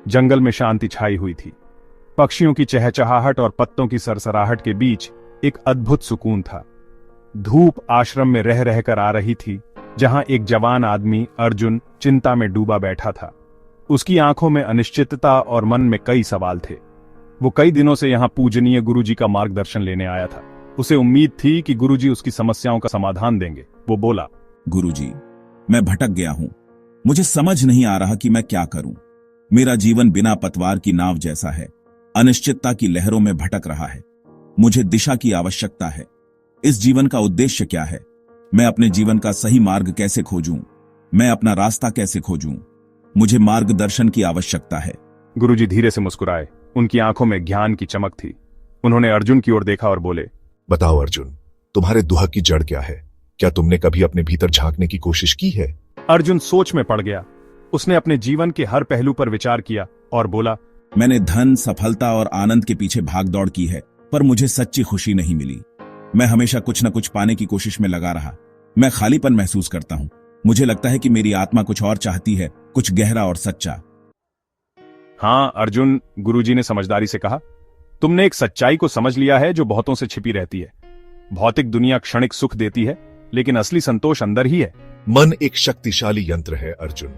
जंगल में शांति छाई हुई थी। पक्षियों की चहचहाहट और पत्तों की सरसराहट के बीच एक अद्भुत सुकून था। धूप आश्रम में रह रहकर आ रही थी, जहां एक जवान आदमी अर्जुन चिंता में डूबा बैठा था। उसकी आंखों में अनिश्चितता और मन में कई सवाल थे। वो कई दिनों से यहां पूजनीय गुरुजी का मार्गदर्शन लेने आया था। उसे उम्मीद थी कि गुरुजी उसकी समस्याओं का समाधान देंगे। वो बोला, गुरुजी, मैं भटक गया हूं। मुझे समझ नहीं आ रहा कि मैं क्या करूं। मेरा जीवन बिना पतवार की नाव जैसा है, अनिश्चितता की लहरों में भटक रहा है। मुझे दिशा की आवश्यकता है। इस जीवन का उद्देश्य क्या है? मैं अपने जीवन का सही मार्ग कैसे खोजूं? मैं अपना रास्ता कैसे खोजूं? मुझे मार्गदर्शन की आवश्यकता है। गुरुजी धीरे से मुस्कुराए। उनकी आंखों में ज्ञान की चमक थी। उन्होंने अर्जुन की ओर देखा और बोले, बताओ अर्जुन, तुम्हारे दुख की जड़ क्या है? क्या तुमने कभी अपने भीतर झांकने की कोशिश की है? अर्जुन सोच में पड़ गया। उसने अपने जीवन के हर पहलू पर विचार किया और बोला, मैंने धन, सफलता और आनंद के पीछे भागदौड़ की है, पर मुझे सच्ची खुशी नहीं मिली। मैं हमेशा कुछ न कुछ पाने की कोशिश में लगा रहा। मैं खालीपन महसूस करता हूं। मुझे लगता है कि मेरी आत्मा कुछ और चाहती है, कुछ गहरा और सच्चा। हां अर्जुन, गुरुजी ने समझदारी से कहा, तुमने एक सच्चाई को समझ लिया है जो बहुतों से छिपी रहती है। भौतिक दुनिया क्षणिक सुख देती है, लेकिन असली संतोष अंदर ही है। मन एक शक्तिशाली यंत्र है अर्जुन।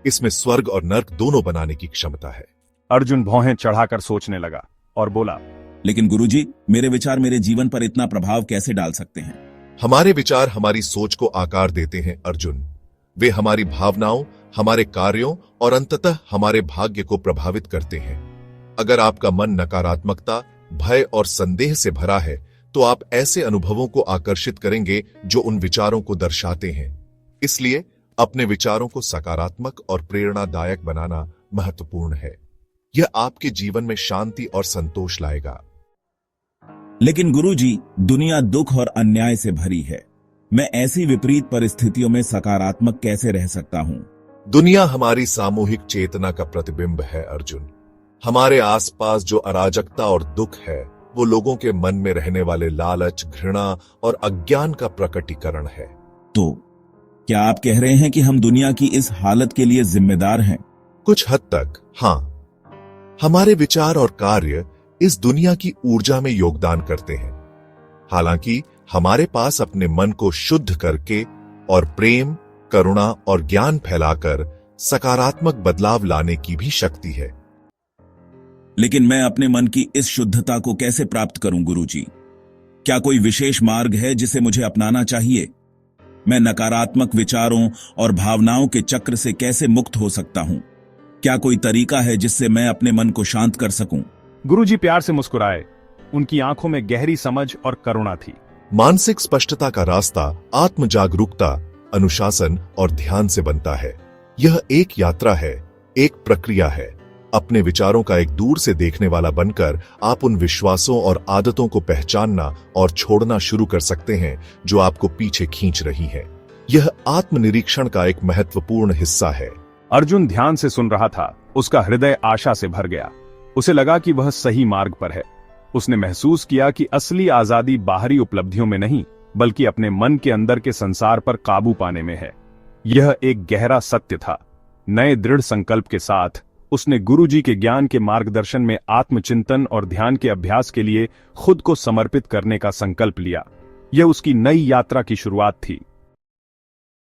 इसमें स्वर्ग और नर्क दोनों बनाने की क्षमता है। अर्जुन भौहें चढ़ाकर सोचने लगा और बोला, लेकिन गुरुजी, मेरे विचार मेरे जीवन पर इतना प्रभाव कैसे डाल सकते हैं? हमारे विचार हमारी सोच को आकार देते हैं अर्जुन। वे हमारी भावनाओं, हमारे कार्यों और अंततः हमारे भाग्य को प्रभावित करते हैं। अगर आपका मन नकारात्मकता, भय और संदेह से भरा है, तो आप ऐसे अनुभवों को आकर्षित करेंगे जो उन विचारों को दर्शाते हैं। इसलिए अपने विचारों को सकारात्मक और प्रेरणादायक बनाना महत्वपूर्ण है। यह आपके जीवन में शांति और संतोष लाएगा। लेकिन गुरुजी, दुनिया दुख और अन्याय से भरी है। मैं ऐसी विपरीत परिस्थितियों में सकारात्मक कैसे रह सकता हूं? दुनिया हमारी सामूहिक चेतना का प्रतिबिंब है अर्जुन। हमारे आसपास जो अराजकता और दुख है, वो लोगों के मन में रहने वाले लालच, घृणा और अज्ञान का प्रकटीकरण है। तो क्या आप कह रहे हैं कि हम दुनिया की इस हालत के लिए जिम्मेदार हैं? कुछ हद तक हां। हमारे विचार और कार्य इस दुनिया की ऊर्जा में योगदान करते हैं। हालांकि हमारे पास अपने मन को शुद्ध करके और प्रेम, करुणा और ज्ञान फैलाकर सकारात्मक बदलाव लाने की भी शक्ति है। लेकिन मैं अपने मन की इस शुद्धता को कैसे प्राप्त करूं गुरुजी? क्या कोई विशेष मार्ग है जिसे मुझे अपनाना चाहिए? मैं नकारात्मक विचारों और भावनाओं के चक्र से कैसे मुक्त हो सकता हूं? क्या कोई तरीका है जिससे मैं अपने मन को शांत कर सकूं? गुरुजी प्यार से मुस्कुराए। उनकी आंखों में गहरी समझ और करुणा थी। मानसिक स्पष्टता का रास्ता आत्म जागरूकता, अनुशासन और ध्यान से बनता है। यह एक यात्रा है, एक प्रक्रिया है। अपने विचारों का एक दूर से देखने वाला बनकर आप उन विश्वासों और आदतों को पहचानना और छोड़ना शुरू कर सकते हैं जो आपको पीछे खींच रही हैं। यह आत्मनिरीक्षण का एक महत्वपूर्ण हिस्सा है। अर्जुन ध्यान से सुन रहा था। उसका हृदय आशा से भर गया। उसे लगा कि वह सही मार्ग पर है। उसने महसूस किया कि असली आजादी बाहरी उपलब्धियों में नहीं, बल्कि अपने मन के अंदर के संसार पर काबू पाने में है। यह एक गहरा सत्य था। नए दृढ़ संकल्प के साथ उसने गुरुजी के ज्ञान के मार्गदर्शन में आत्मचिंतन और ध्यान के अभ्यास के लिए खुद को समर्पित करने का संकल्प लिया। यह उसकी नई यात्रा की शुरुआत थी।